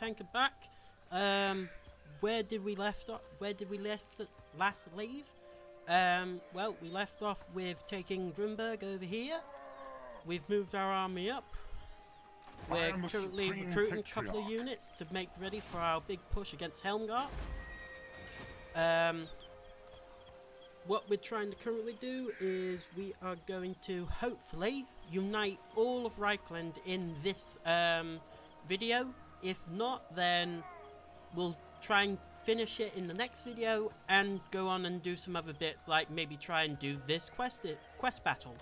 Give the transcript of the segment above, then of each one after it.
tanker back. Where did we left off? Where did we last leave? Well, we left off with taking Grunberg over here. We've moved our army up. We're currently recruiting a couple of units to make ready for our big push against Helmgart. What we're trying to currently do is we are going to hopefully unite all of Reikland in this video. If not, then we'll try and finish it in the next video and go on and do some other bits, like maybe try and do this quest battle.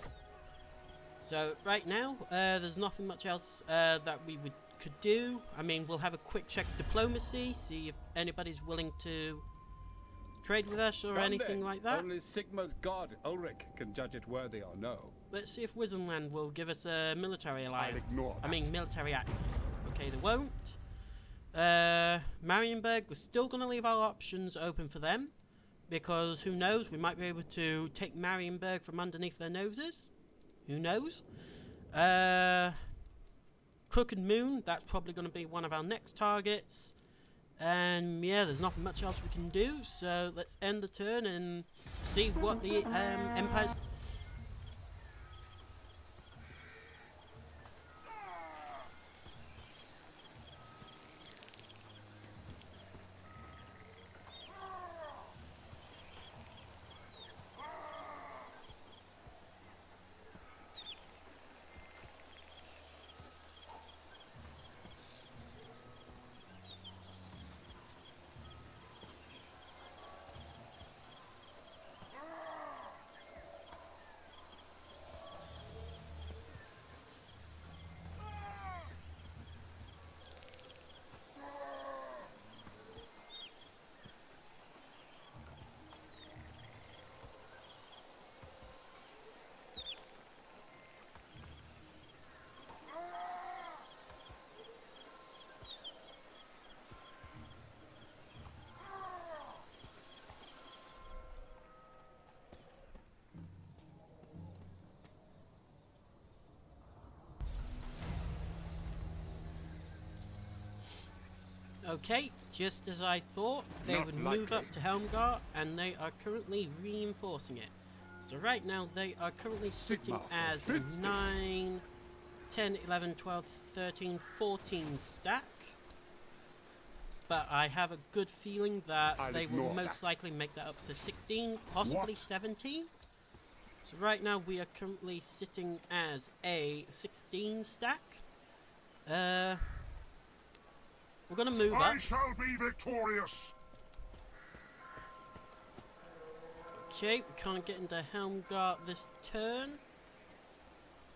So right now, there's nothing much else that we could do. I mean, we'll have a quick check of diplomacy, see if anybody's willing to trade with us or anything like that. Only Sigma's god, Ulrich, can judge it worthy or no. Let's see if Wizenland will give us a military alliance. I'd ignore that. I mean, military access. Okay, they won't. Marienburg, we're still going to leave our options open for them, because who knows, we might be able to take Marienburg from underneath their noses. Who knows? Crooked Moon, that's probably going to be one of our next targets. And yeah, there's nothing much else we can do, so let's end the turn and see what the Empire's... Okay, just as I thought, they would move up to Helmgart, and they are currently reinforcing it. So right now they are currently sitting as 9, 10, 11, 12, 13, 14 stack. But I have a good feeling that they will most likely make that up to 16, possibly 17. So right now we are currently sitting as a 16 stack. We're gonna move up. I shall be victorious. Okay, we can't get into Helmgart this turn.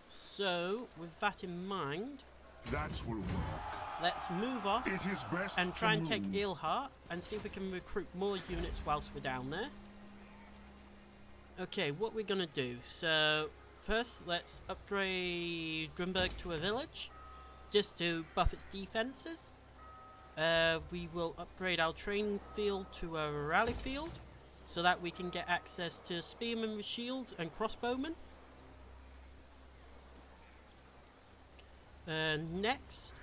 So, with that in mind, that will work. Let's move off It is best and try and move. take Ilhart and see if we can recruit more units whilst we're down there. Okay, what we're gonna do. So, first let's upgrade Grunberg to a village, just to buff its defences. We will upgrade our training field to a rally field, so that we can get access to spearmen with shields and crossbowmen. Next,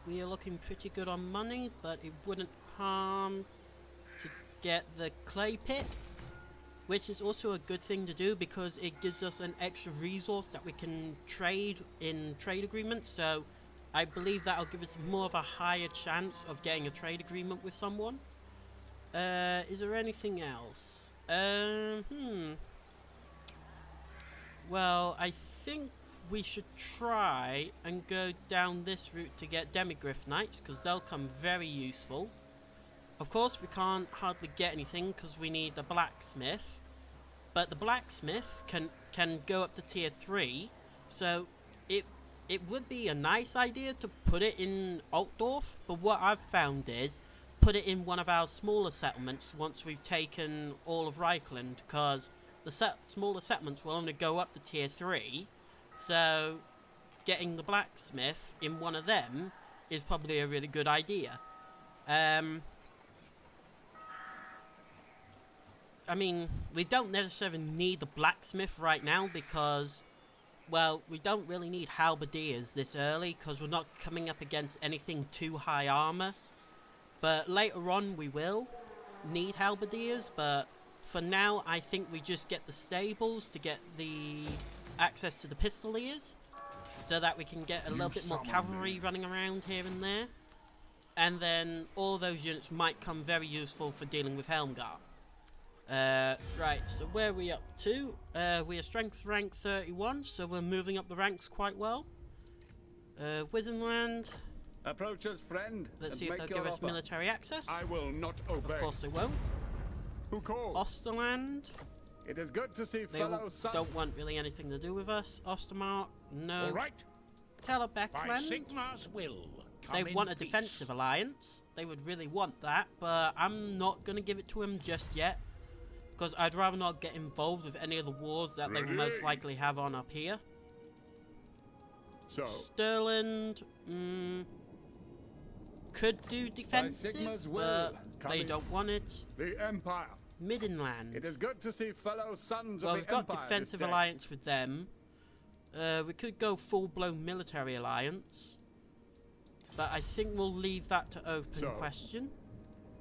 we are looking pretty good on money, but it wouldn't harm to get the clay pit, which is also a good thing to do because it gives us an extra resource that we can trade in trade agreements. So I believe that'll give us more of a higher chance of getting a trade agreement with someone. Is there anything else? Well, I think we should try and go down this route to get Demigryph Knights, because they'll come very useful. Of course, we can't hardly get anything because we need the blacksmith, but the blacksmith can go up to tier 3, so it would be a nice idea to put it in Altdorf, but what I've found is put it in one of our smaller settlements once we've taken all of Reikland, because the smaller settlements will only go up to tier 3, so getting the blacksmith in one of them is probably a really good idea. I mean, we don't necessarily need the blacksmith right now because well, we don't really need halberdiers this early because we're not coming up against anything too high armor. But later on we will need halberdiers, but for now I think we just get the stables to get the access to the pistoliers so that we can get a little bit more cavalry running around here and there. And then all those units might come very useful for dealing with Helmgart. Right, so where are we up to? We are strength rank 31, so we're moving up the ranks quite well. Wizenland. Approach us, friend. Let's and see if make they'll your give us offer. military access. I will not obey. Of course they won't. Who calls? Osterland. It is good to see They fellow sons. don't want really anything to do with us. Ostermark, no. All right. Tell By Beckland. Sigmar's will. They Come in want a peace. defensive alliance. They would really want that, but I'm not going to give it to them just yet. Because I'd rather not get involved with any of the wars that they will most Ready? likely have on up here. So, Stirland, could do defensive, Sigma's will, but come they in. don't want it. the Empire. Middenland. It is good to see fellow sons Well, of we've the got Empire. defensive this day. alliance with them. We could go full-blown military alliance. But I think we'll leave that to open So? question.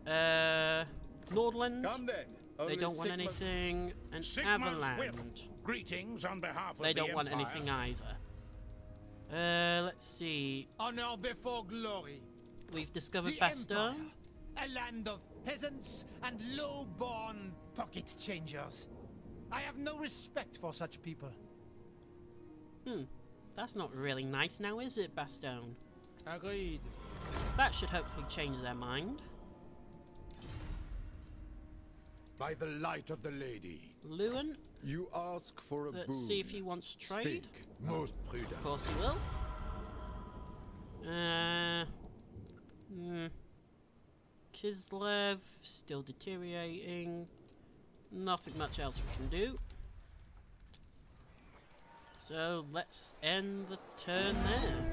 Nordland. Come then. They Only don't want Sigma- anything. And Sigmar's will. Everland. Greetings on behalf of They the don't want Empire. anything either. Let's see. Honor before glory. We've discovered The Bastogne. Empire, a land of peasants and low-born pocket changers. I have no respect for such people. That's not really nice now, is it, Bastogne? Agreed. That should hopefully change their mind. By the light of the lady. Lewin, You ask for a let's boon. see if he wants trade. Speak, most prudent. Of course he will. Kislev, still deteriorating. Nothing much else we can do. So let's end the turn there.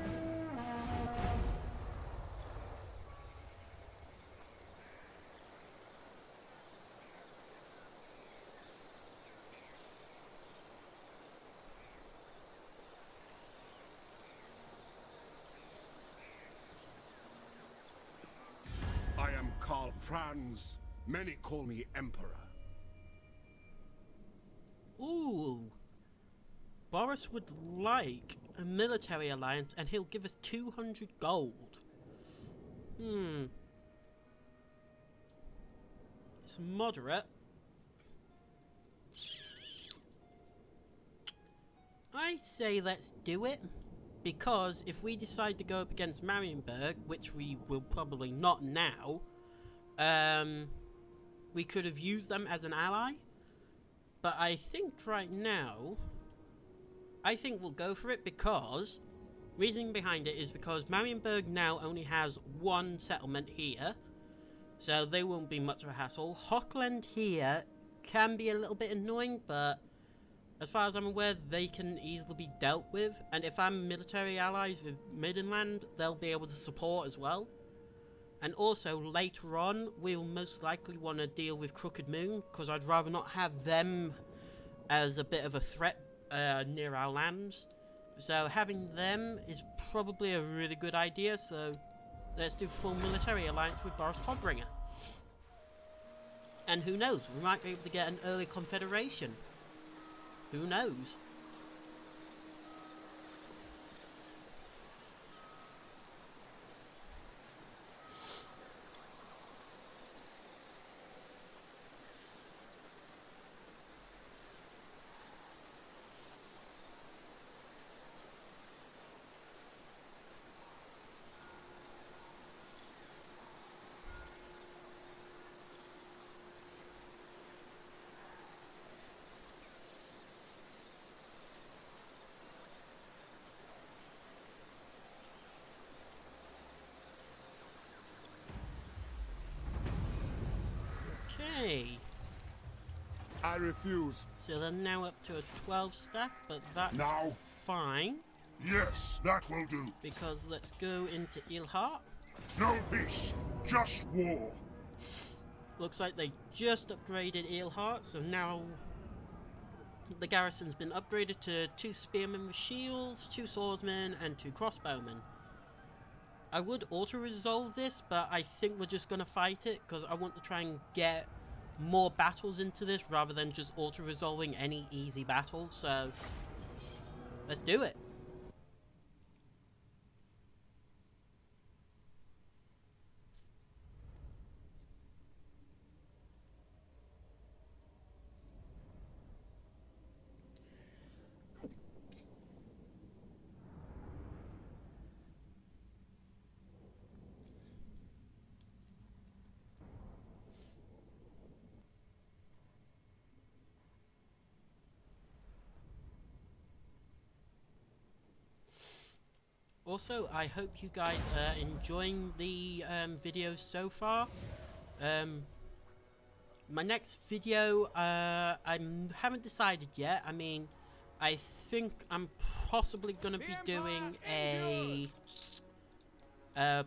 I am Karl Franz. Many call me Emperor. Ooh. Boris would like a military alliance and he'll give us 200 gold. It's moderate. I say let's do it. Because if we decide to go up against Marienburg, which we will probably not now, we could have used them as an ally. But I think right now, I think we'll go for it because, reasoning behind it is because Marienburg now only has one settlement here, so they won't be much of a hassle. Hochland here can be a little bit annoying, but as far as I'm aware, they can easily be dealt with, and if I'm military allies with Middenland, they'll be able to support as well. And also, later on, we'll most likely want to deal with Crooked Moon, because I'd rather not have them as a bit of a threat near our lands. So having them is probably a really good idea, so let's do full military alliance with Boris Todbringer. And who knows, we might be able to get an early confederation. Who knows? Okay. I refuse. So they're now up to a 12 stack, but that's Now? fine. Yes, that will do. Because let's go into Ilhart. No peace, just war. Looks like they just upgraded Ilhart, so now the garrison's been upgraded to 2 spearmen with shields, 2 swordsmen, and 2 crossbowmen. I would auto-resolve this, but I think we're just going to fight it, because I want to try and get more battles into this, rather than just auto-resolving any easy battle, so let's do it. Also, I hope you guys are enjoying the videos so far. My next video, I haven't decided yet. I mean, I think I'm possibly going to be doing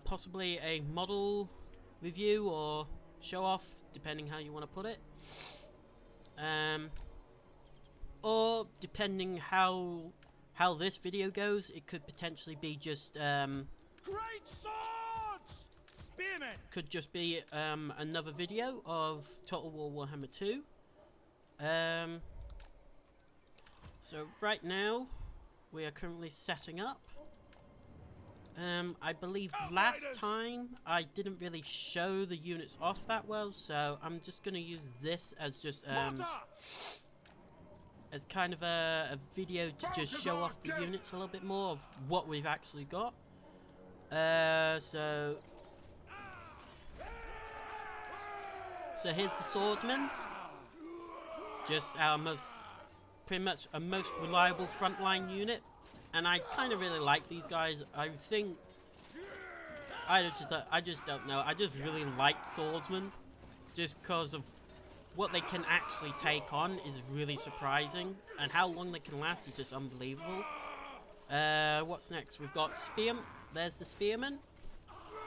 possibly a model review or show off, depending how you want to put it. Or depending how this video goes, it could potentially be just Great swords! Spearmen! could just be another video of Total War Warhammer 2. So right now we are currently setting up. I believe last time I didn't really show the units off that well, so I'm just going to use this as just as kind of a video to just show off the units a little bit more of what we've actually got. So here's the swordsman, just our pretty much a most reliable frontline unit, and I kind of really like these guys. I think I just don't know. I just really like swordsmen, just because of what they can actually take on is really surprising, and how long they can last is just unbelievable. What's next? We've got there's the spearmen.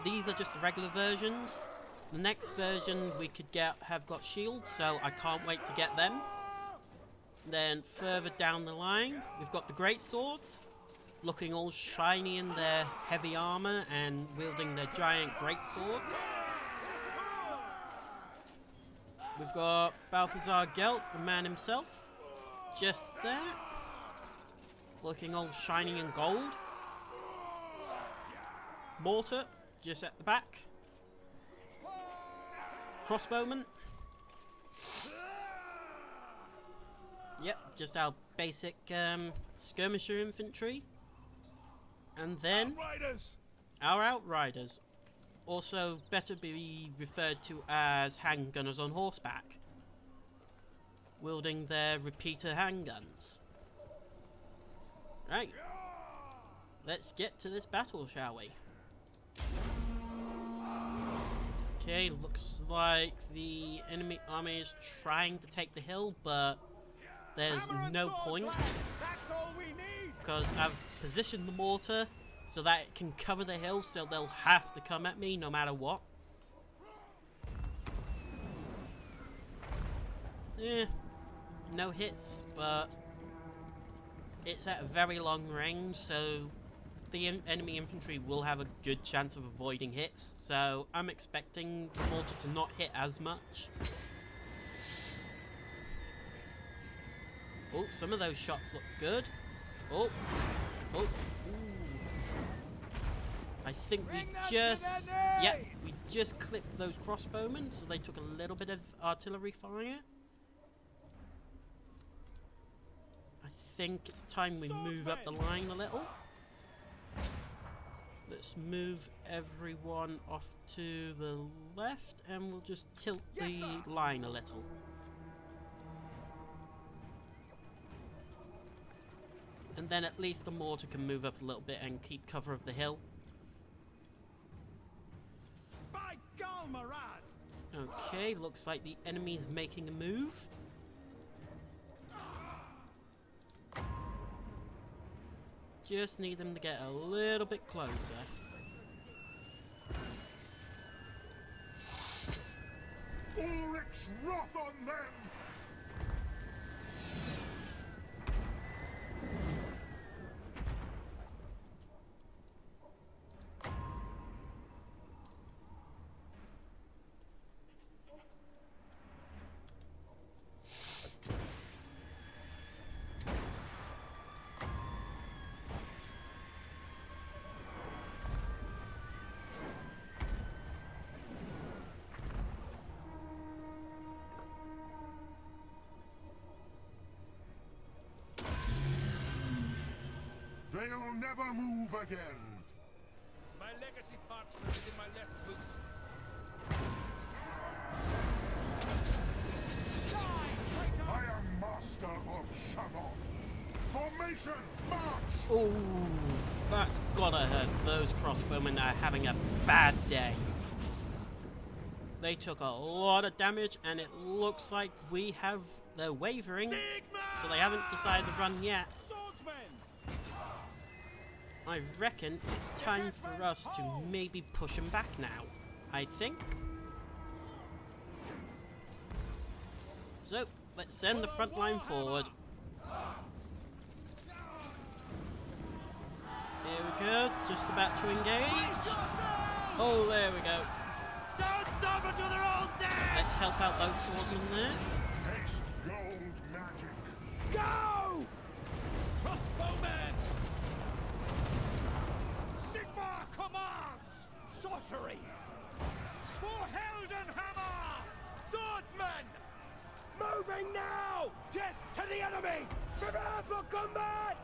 These are just the regular versions. The next version we could have got shields, so I can't wait to get them. Then further down the line, we've got the great swords, looking all shiny in their heavy armor and wielding their giant great swords. We've got Balthazar Gelt, the man himself, just there, looking all shiny in gold. Mortar, just at the back. Crossbowman. Yep, just our basic skirmisher infantry. And then our outriders. Also better be referred to as handgunners on horseback, wielding their repeater handguns. Right, let's get to this battle, shall we? Okay, looks like the enemy army is trying to take the hill, but there's no point, because I've positioned the mortar so that it can cover the hill, so they'll have to come at me no matter what. No hits, but it's at a very long range, so the enemy infantry will have a good chance of avoiding hits, so I'm expecting the mortar to not hit as much. Oh, some of those shots look good. Oh, ooh. I think we just clipped those crossbowmen, so they took a little bit of artillery fire. I think it's time we move up the line a little. Let's move everyone off to the left, and we'll just tilt the line a little. And then at least the mortar can move up a little bit and keep cover of the hill. Okay, looks like the enemy's making a move. Just need them to get a little bit closer. Ulrich's wrath on them! never move again. My legacy parchment is in my left boot. I am master of Shabon. Formation, march! Oh, that's gotta hurt. Those crossbowmen are having a bad day. They took a lot of damage, and it looks like they're wavering, so they haven't decided to run yet. I reckon it's time for us to maybe push them back now, I think. So, let's send the front line forward. Here we go, just about to engage. Oh, there we go. Don't stop until they're all dead! Let's help out those swordsmen there. Haste gold magic. Go! Crossbowmen! Sigmar commands! Sorcery! For Heldenhammer! Swordsmen! Moving now! Death to the enemy! Prepare for combat!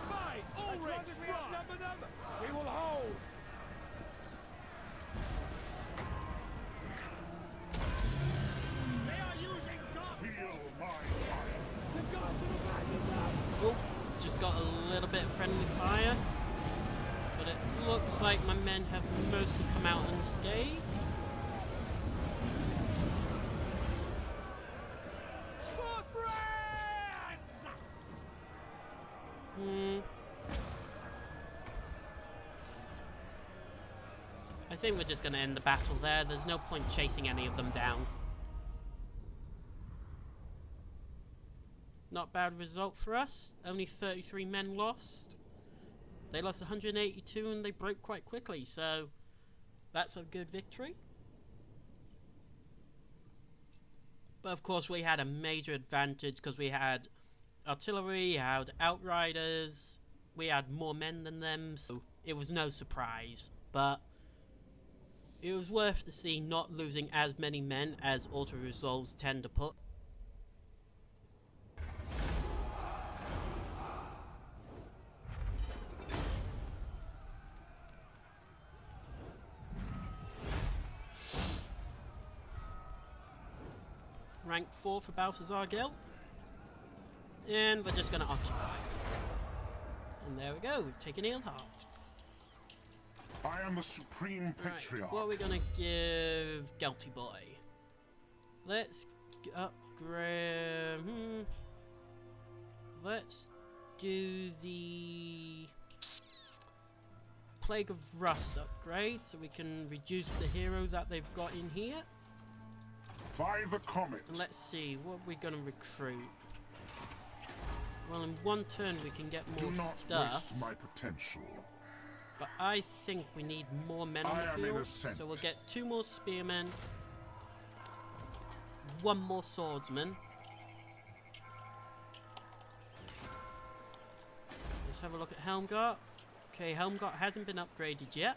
By Ulrich's we outnumber them, we will hold! They are using dark Feel my fire. The gods have abandoned us! Oh, just got a little bit of friendly fire. But it looks like my men have mostly come out unscathed. For friends! I think we're just going to end the battle there. There's no point chasing any of them down. Not bad result for us. Only 33 men lost. They lost 182 and they broke quite quickly, so that's a good victory. But of course we had a major advantage because we had artillery, we had outriders, we had more men than them, so it was no surprise. But it was worth to see not losing as many men as auto-resolves tend to put. Rank 4 for Balthazar Gelt. And we're just going to occupy. And there we go, we've taken Eelheart. I am the supreme patriarch. Right, what are we going to give Gelty Boy? Let's upgrade... Let's do the Plague of Rust upgrade so we can reduce the hero that they've got in here. By the comet. And let's see, what are we going to recruit? Well, in one turn we can get more Do not stuff. waste my potential. But I think we need more men on I the am in field. ascent. So we'll get 2 more spearmen, 1 more swordsman. Let's have a look at Helmgart. Okay, Helmgart hasn't been upgraded yet.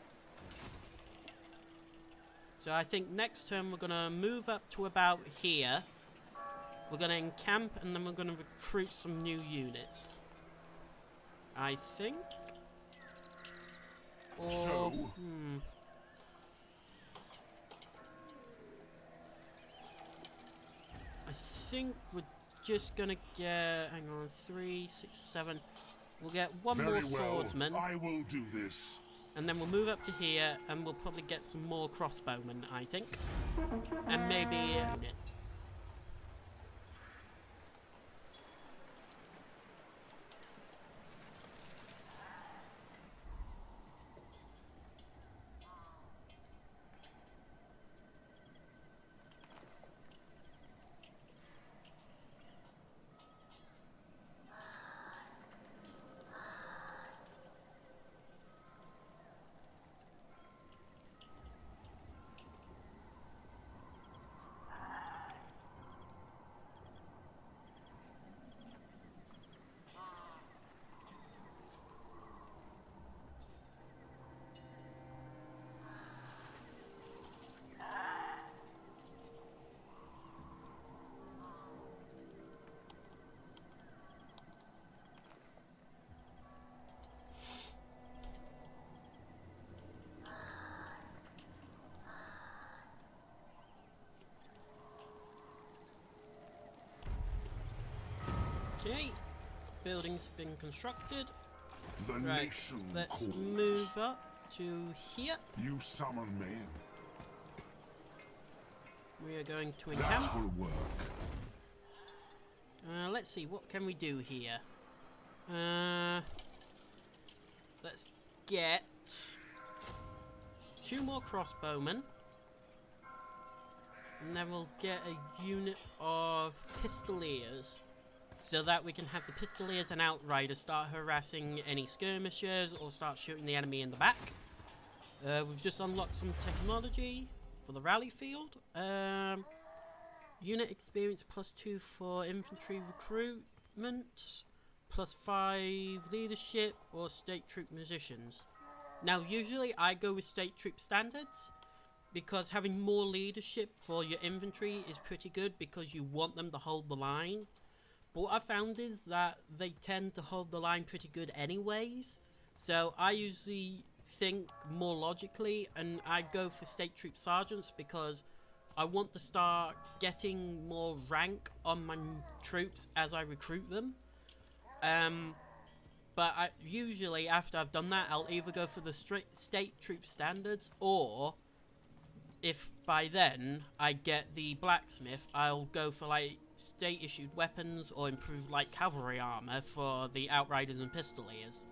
So I think next turn we're going to move up to about here. We're going to encamp and then we're going to recruit some new units. I think. Or, I think we're just going to get, hang on, 3, 6, 7. We'll get 1 Very more well. swordsman. I will do this. And then we'll move up to here and we'll probably get some more crossbowmen, I think. And maybe a unit. Okay, buildings have been constructed. The Right, nation let's calls. move up to here. You summon me. We are going to That encamp. will work. Let's see, what can we do here? Let's get 2 more crossbowmen. And then we'll get a unit of pistoliers. So that we can have the pistoliers and outriders start harassing any skirmishers or start shooting the enemy in the back. We've just unlocked some technology for the rally field. Unit experience +2 for infantry recruitment, +5 leadership or state troop musicians. Now usually I go with state troop standards because having more leadership for your infantry is pretty good because you want them to hold the line. But what I found is that they tend to hold the line pretty good anyways. So I usually think more logically and I go for state troop sergeants because I want to start getting more rank on my troops as I recruit them. But usually after I've done that, I'll either go for the state troop standards, or if by then I get the blacksmith, I'll go for like state issued weapons or improved light cavalry armor for the outriders and pistoliers.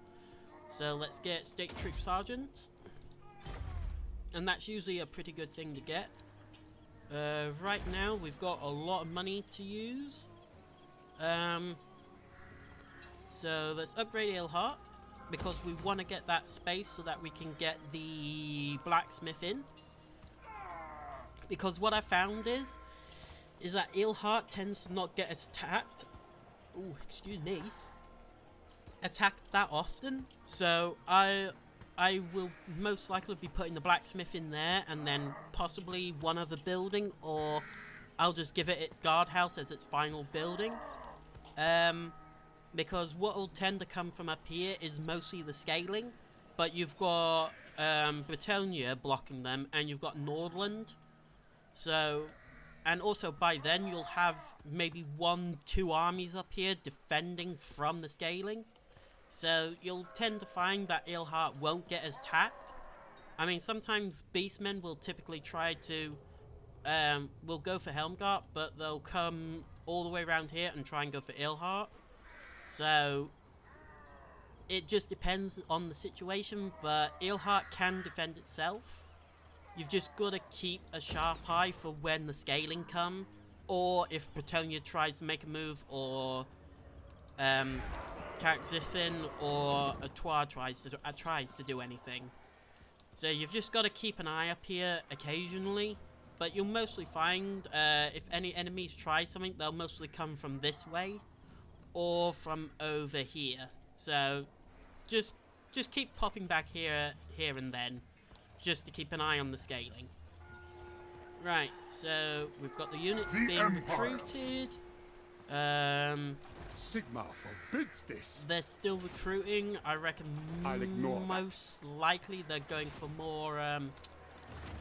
So let's get state troop sergeants, and that's usually a pretty good thing to get. Right now we've got a lot of money to use. So let's upgrade Ilhart because we want to get that space so that we can get the blacksmith in. Because what I found is that Ilhart tends to not get attacked. Ooh, excuse me. Attacked that often. So I will most likely be putting the blacksmith in there and then possibly one other building, or I'll just give it its guardhouse as its final building. Because what will tend to come from up here is mostly the scaling, but you've got Bretonia blocking them and you've got Nordland. So, and also by then you'll have maybe 1-2 armies up here defending from the scaling. So you'll tend to find that Ilhart won't get as attacked. I mean, sometimes beastmen will typically try to, will go for Helmgart, but they'll come all the way around here and try and go for Ilhart. So it just depends on the situation, but Ilhart can defend itself. You've just got to keep a sharp eye for when the scaling come, or if Bretonia tries to make a move, or Carrickzithyn or Atoir tries to do anything. So you've just got to keep an eye up here occasionally, but you'll mostly find if any enemies try something, they'll mostly come from this way or from over here. So just keep popping back here and then, just to keep an eye on the scaling. Right, so we've got the units being recruited. Sigmar forbids this. They're still recruiting. I reckon I'll ignore that. most likely they're going for more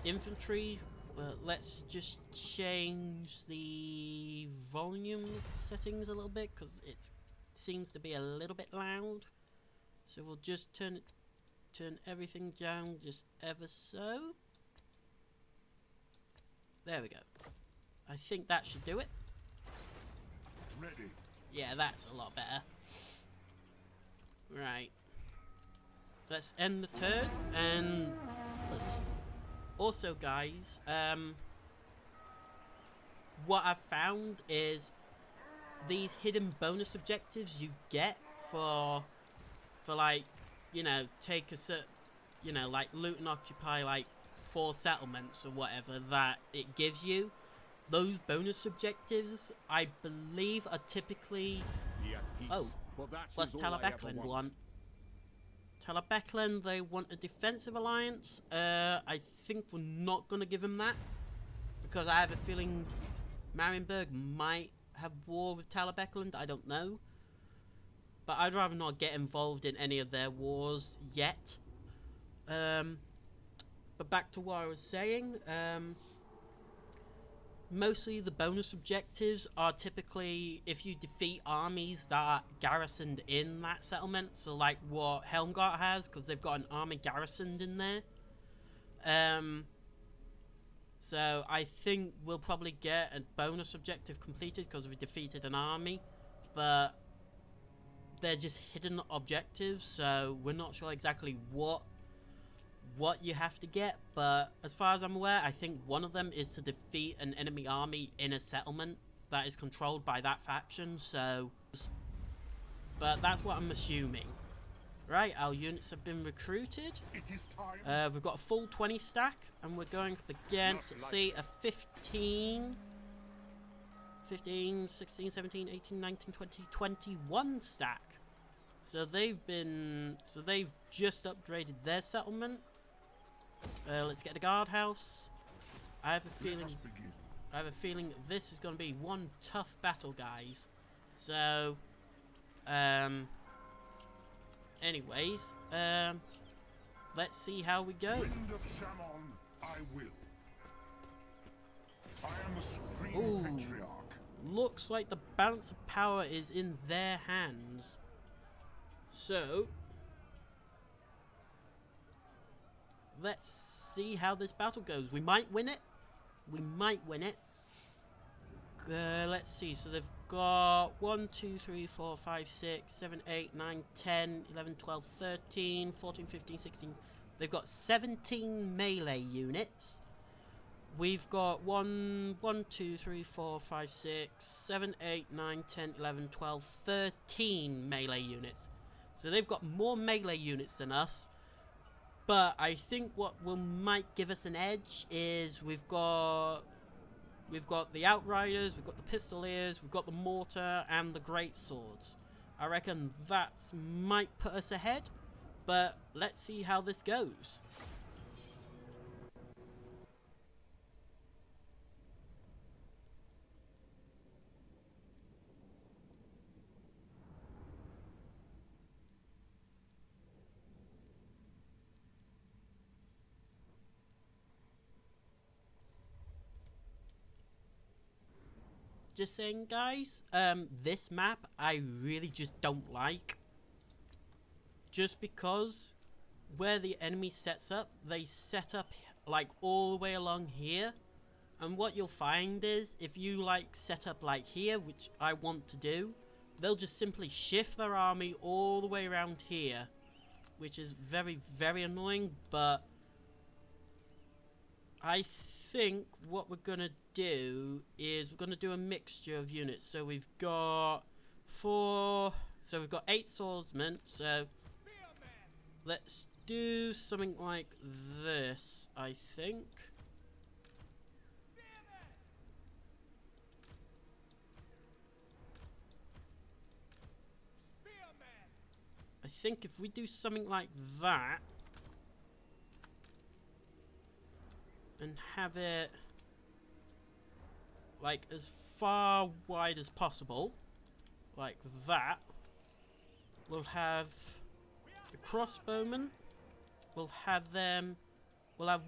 infantry. But let's just change the volume settings a little bit because it seems to be a little bit loud. So we'll just turn everything down just ever so. There we go. I think that should do it. Ready. Yeah, that's a lot better. Right. Let's end the turn, and let's... Also, guys, what I've found is these hidden bonus objectives you get for like, you know, take a certain, you know, like loot and occupy like 4 settlements or whatever that it gives you. Those bonus objectives, I believe, are typically... Be at peace, Oh, for that what's is all I ever Talabecland want. want? Talabecland, they want a defensive alliance. I think we're not going to give them that, because I have a feeling Marienburg might have war with Talabecland. I don't know. But I'd rather not get involved in any of their wars yet. But back to what I was saying. mostly the bonus objectives are typically if you defeat armies that are garrisoned in that settlement. So like what Helmgart has, because they've got an army garrisoned in there. So I think we'll probably get a bonus objective completed because we defeated an army, but they're just hidden objectives, so we're not sure exactly what you have to get. But as far as I'm aware, I think one of them is to defeat an enemy army in a settlement that is controlled by that faction. So, but that's what I'm assuming. Right, our units have been recruited. It is time. We've got a full 20 stack, and we're going up against, let's see, a 15, 16, 17, 18, 19, 20, 21 stack. So they've just upgraded their settlement. Let's get the guardhouse. I have a feeling this is going to be one tough battle, guys. So, anyways, let's see how we go. Wind of Shaman, I will. I am the supreme patriarch. Looks like the balance of power is in their hands. So, let's see how this battle goes. We might win it. We might win it. Let's see. So they've got 1, 2, 3, 4, 5, 6, 7, 8, 9, 10, 11, 12, 13, 14, 15, 16. They've got 17 melee units. We've got 1, 2, 3, 4, 5, 6, 7, 8, 9, 10, 11, 12, 13 melee units. So they've got more melee units than us. But I think what might give us an edge is we've got the Outriders, we've got the Pistoliers, we've got the Mortar, and the Great Swords. I reckon that might put us ahead, but let's see how this goes. Just saying, guys, this map I really just don't like. Just because where the enemy sets up, they set up like all the way along here. And what you'll find is, if you like set up like here, which I want to do, they'll just simply shift their army all the way around here. Which is very, very annoying, but I think what we're gonna do is we're gonna do a mixture of units. So we've got 8 swordsmen, so let's do something like this, I think. I think if we do something like that and have it like as far wide as possible, like that, we'll have the crossbowmen, we'll have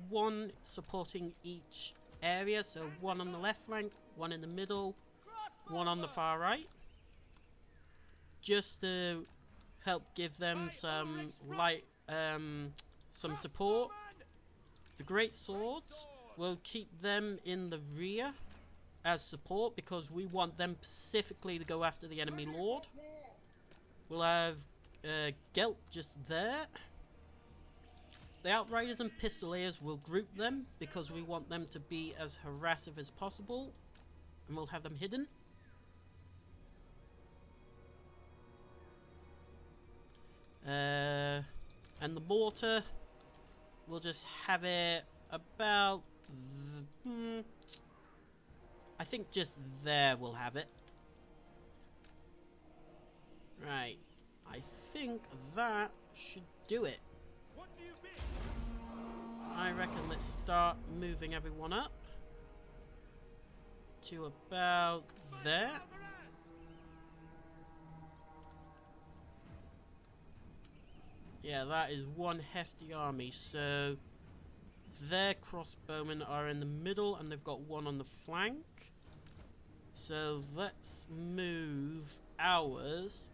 one supporting each area, so one on the left flank, one in the middle, one on the far right, just to help give them some some support. The Great Swords, we'll keep them in the rear as support because we want them specifically to go after the enemy lord. We'll have Gelt just there. The Outriders and Pistoliers, we'll group them because we want them to be as harassive as possible, and we'll have them hidden. And the Mortar, we'll just have it about, I think just there we'll have it. Right, I think that should do it. I reckon let's start moving everyone up to about there. Yeah, that is one hefty army, so Their crossbowmen are in the middle and they've got one on the flank. So let's move ours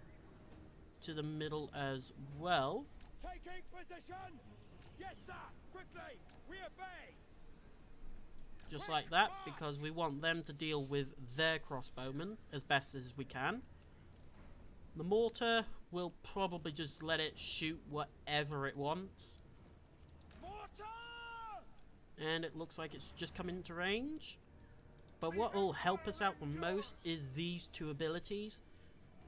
to the middle as well. Taking position! Yes, sir! Quickly! We obey! Just like that, because we want them to deal with their crossbowmen as best as we can. The mortar, will probably just let it shoot whatever it wants. Mortar! And it looks like it's just come into range. But what will help us out the most is these two abilities.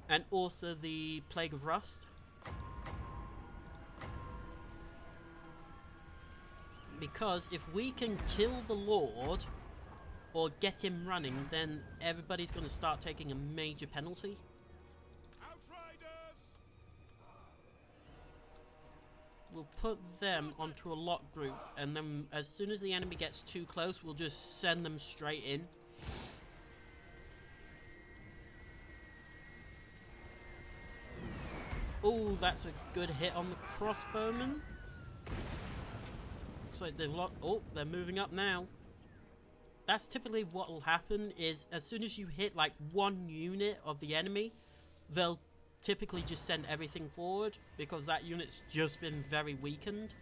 And also the Plague of Rust. Because if we can kill the Lord, or get him running, then everybody's going to start taking a major penalty. Outriders! We'll put them onto a lock group, and then as soon as the enemy gets too close, we'll just send them straight in. Oh, that's a good hit on the crossbowman. Looks like they've locked. Oh, they're moving up now. That's typically what will happen, is as soon as you hit like one unit of the enemy, they'll typically just send everything forward, because that unit's just been very weakened.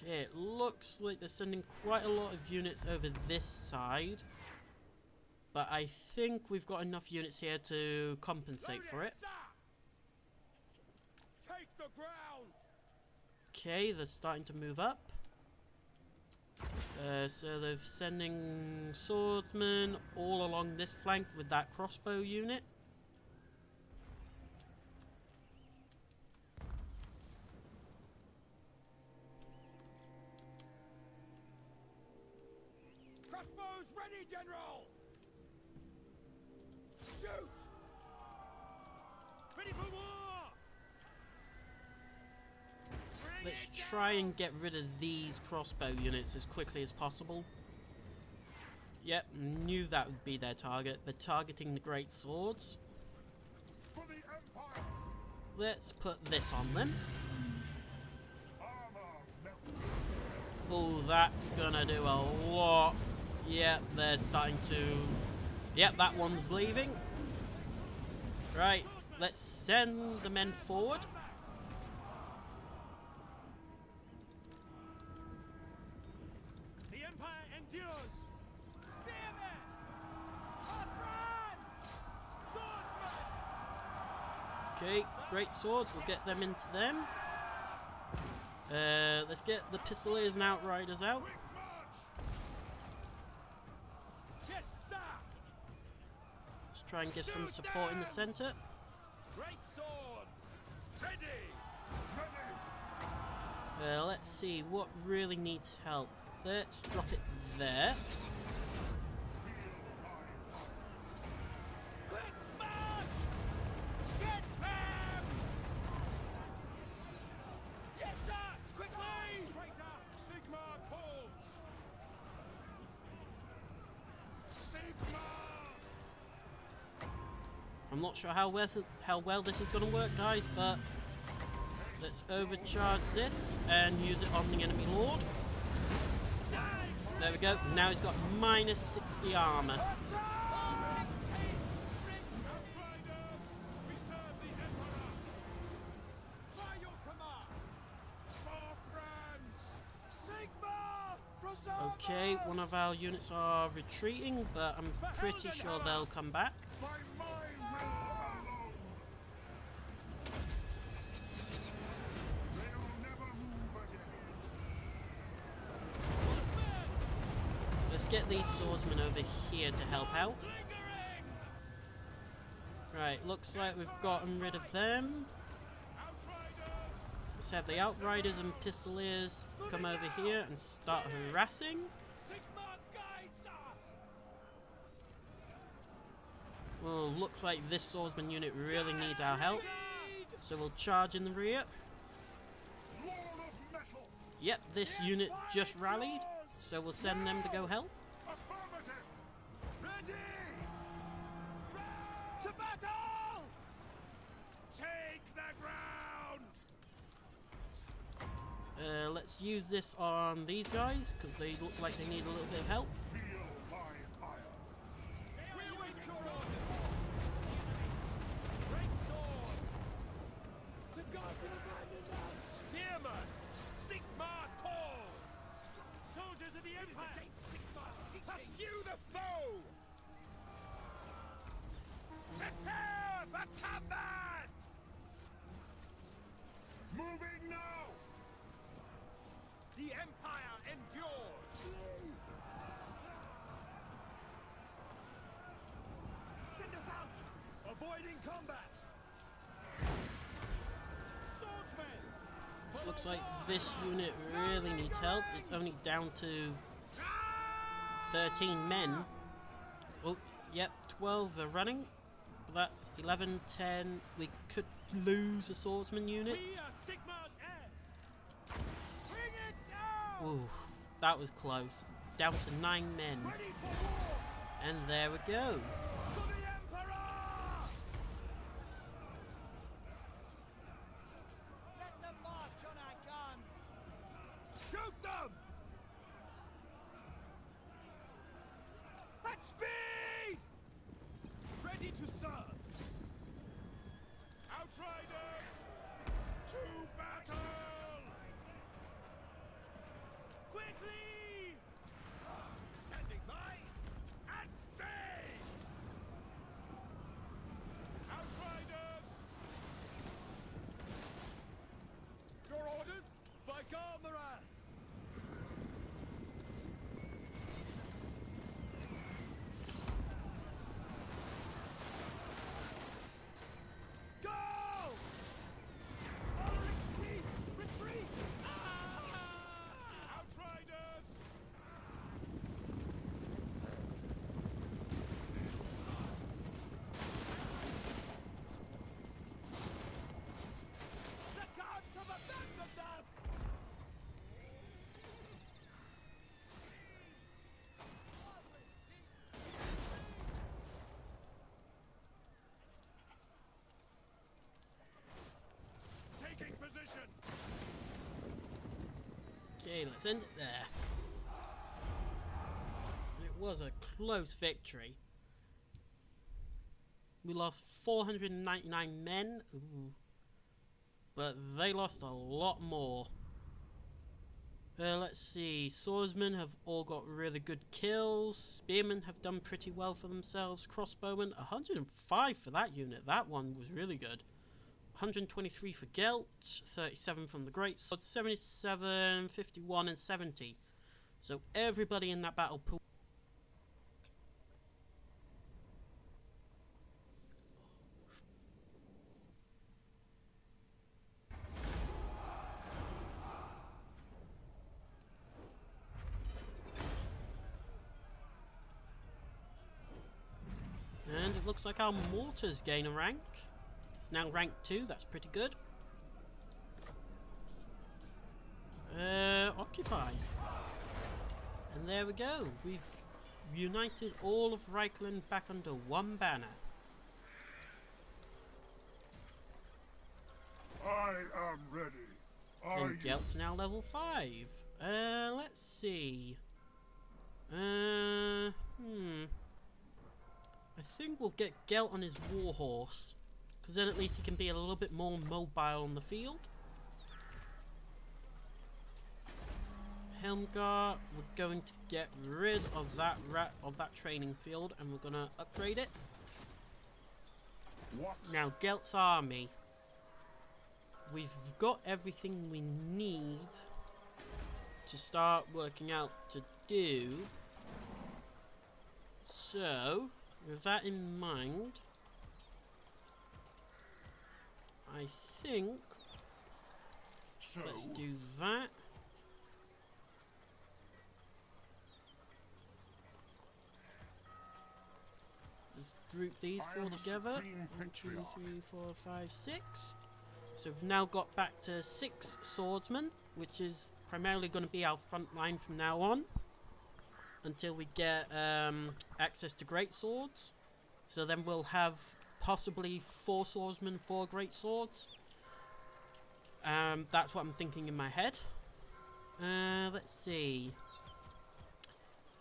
Okay, it looks like they're sending quite a lot of units over this side. But I think we've got enough units here to compensate for it. Take the ground! Okay, they're starting to move up. So they're sending swordsmen all along this flank with that crossbow unit. Crossbows ready, General! Shoot! Ready for war! Let's try and get rid of these crossbow units as quickly as possible. Yep, knew that would be their target. They're targeting the great swords. For the Empire! Let's put this on them. Armor melt. Oh, that's gonna do a lot. Yep, they're starting to... Yep, that one's leaving. Right, let's send the men forward. The Empire endures! Spearmen! Our friends! Swordsmen! Okay, great swords, we'll get them into them. Let's get the Pistoliers and Outriders out. Yes, sir! Let's try and give some support in the centre. Great swords! Ready! Let's see what really needs help. Let's drop it there. Quick march! Get them! Yes, sir! Quickly! Traitor! Sigma calls! Sigma! I'm not sure how well this is going to work, guys, but let's overcharge this and use it on the enemy lord. There we go. Now he's got minus 60 armor. Outriders! We serve the Emperor! By your command! For France! Sigma! Preserve Okay, us! one of our units are retreating, but I'm pretty sure they'll come back. By my will alone! They'll never move again. Let's get these swordsmen over here to help out. Lingering! Right, looks like we've gotten rid of them. Outriders! Let's have the Outriders and Pistoliers come over here and start harassing. Sigma guides us! Well, looks like this swordsman unit really needs our help. So we'll charge in the rear. Lord of metal! Yep, this unit just rallied. So we'll send them to go help. Affirmative! Ready! To battle! Take the ground! Let's use this on these guys, because they look like they need a little bit of help. Feel my ire. We await your orders! Great swords! The gods have abandoned us! Spearmen! Sigmar calls! Soldiers of the Empire! Pursue the foe! Prepare for combat! Moving now! The Empire endures! Send us out! Avoiding combat! Swordsmen! Looks like this unit really needs help. It's only down to 13 men. Oh, yep, 12 are running. But that's 11, 10. We could lose a swordsman unit. We are Sigmar's heirs! Bring it down! Ooh, that was close. Down to 9 men. Ready for war! And there we go. To the Emperor! Let them march on our guns! Shoot them! At speed! Ready to serve! Outriders! To battle! Quickly! Standing by! At stay! Outriders! Your orders? By Garmaraz! Go! Ulrich's team! Retreat! Outriders! The gods have abandoned us! Taking position! Okay, let's end it there. And it was a close victory. We lost 499 men. Ooh. But they lost a lot more. Let's see. Swordsmen have all got really good kills. Spearmen have done pretty well for themselves. Crossbowmen, 105 for that unit. That one was really good. 123 for Gelt, 37 from the Great Sword, 77, 51 and 70. So everybody in that battle pool. And it looks like our mortars gain a rank. It's now rank 2, that's pretty good. Occupy. And there we go. We've united all of Reikland back under one banner. I am ready. Are And you? Gelt's now level 5. Let's see. I think we'll get Gelt on his warhorse, because then at least he can be a little bit more mobile on the field. Helmgar, we're going to get rid of that training field, and we're gonna upgrade it. What? Now Gelt's army. We've got everything we need to start working out to do. So, with that in mind, I think So, let's do that. Let's group these I four am a together. supreme 1, 2, patriarch. 3, 4, 5, 6. So we've now got back to 6 swordsmen, which is primarily going to be our front line from now on, until we get access to great swords. So then we'll have possibly 4 swordsmen, 4 great swords. That's what I'm thinking in my head. Let's see.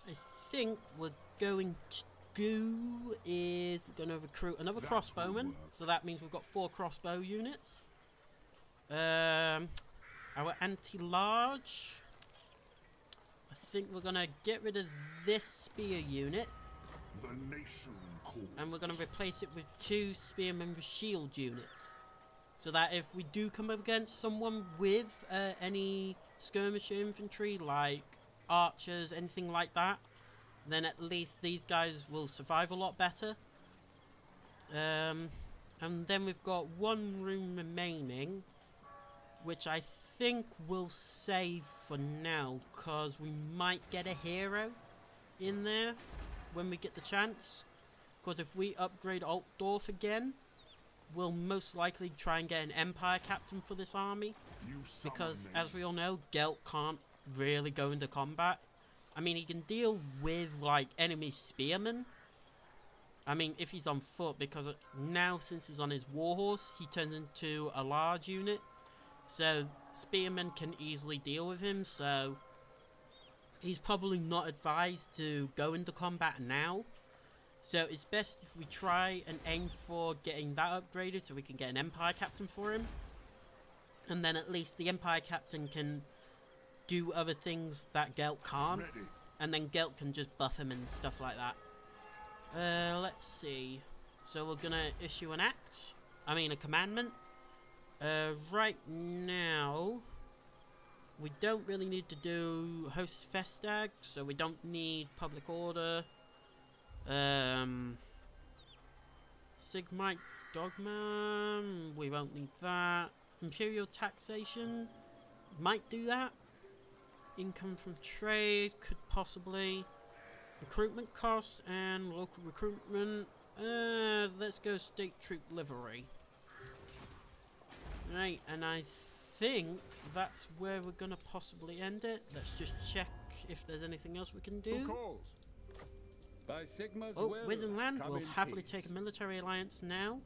I think we're going to do is going to recruit another crossbowman. So that means we've got 4 crossbow units. Our anti-large. I think we're going to get rid of this spear unit. The nation calls. And we're going to replace it with 2 spearmen with shield units. So that if we do come up against someone with any skirmisher infantry, like archers, anything like that, then at least these guys will survive a lot better. And then we've got 1 room remaining, which I think we'll save for now, because we might get a hero in there when we get the chance. Because if we upgrade Altdorf again, we'll most likely try and get an Empire captain for this army. Because, as we all know, Gelt can't really go into combat. I mean, he can deal with, like, enemy spearmen. I mean, if he's on foot, because now, since he's on his warhorse, he turns into a large unit. So, spearmen can easily deal with him, so he's probably not advised to go into combat now. So, it's best if we try and aim for getting that upgraded so we can get an Empire captain for him. And then at least the Empire captain can do other things that Gelt can't, and then Gelt can just buff him and stuff like that. Let's see. So we're gonna issue an act. I mean a commandment. Right now, we don't really need to do Host Festag, so we don't need Public Order. Sigmite Dogma, we won't need that. Imperial Taxation, might do that. Income from trade, could possibly. Recruitment cost and local recruitment. Let's go state troop livery. Right, and I think that's where we're gonna possibly end it. Let's just check if there's anything else we can do. Who calls? By Sigma's Oh, will, Wizenland come will in happily peace. take a military alliance now.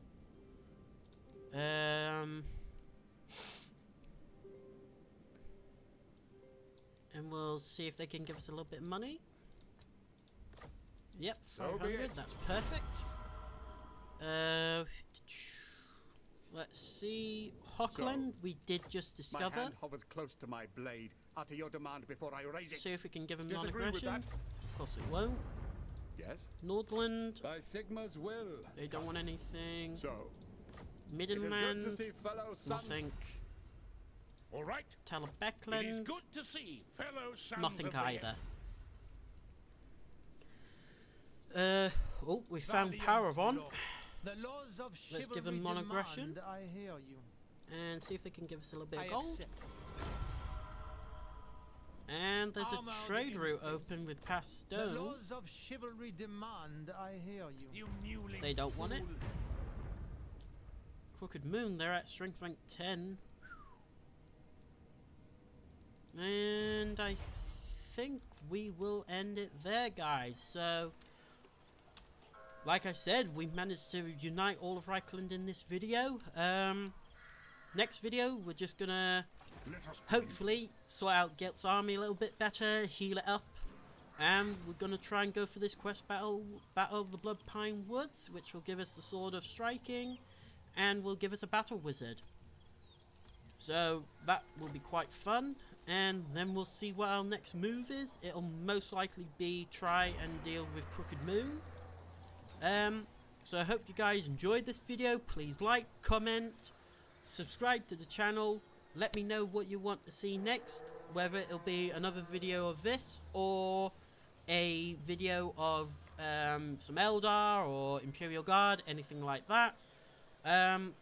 And we'll see if they can give us a little bit of money. Yep, So be 500, it. that's perfect. Let's see. Hockland, we did just My discover. hand hovers close to my blade. Utter your demand before I raise it. See if we can give him Disagree with non-aggression. that? Of course it won't. Yes. Nordland, By Sigma's will. they don't want anything. So, it is good to Middenland, see fellow son. nothing. All right. It is Talabekland, good to see fellow sons nothing of the either. Oh, we found Paravon. The laws of Let's give chivalry them non-aggression. demand, I hear you. And see if they can give us a little bit I of gold. accept. And there's a Armored trade route infantry. open with Past The Stone. laws of chivalry demand, I hear you. You mewling They don't want it. fool. Crooked Moon, they're at strength rank 10. And I think we will end it there, guys. So, like I said, we managed to unite all of Reikland in this video. Next video, we're just gonna Let us hopefully sort out Gelt's army a little bit better, heal it up, and we're gonna try and go for this quest battle of the Blood Pine Woods, which will give us the Sword of Striking, and will give us a battle wizard. So that will be quite fun, and then we'll see what our next move is. It'll most likely be try and deal with Crooked Moon. So I hope you guys enjoyed this video. Please like, comment, subscribe to the channel. Let me know what you want to see next, whether it'll be another video of this or a video of some Eldar or Imperial Guard, anything like that.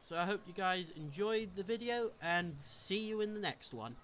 So I hope you guys enjoyed the video and see you in the next one.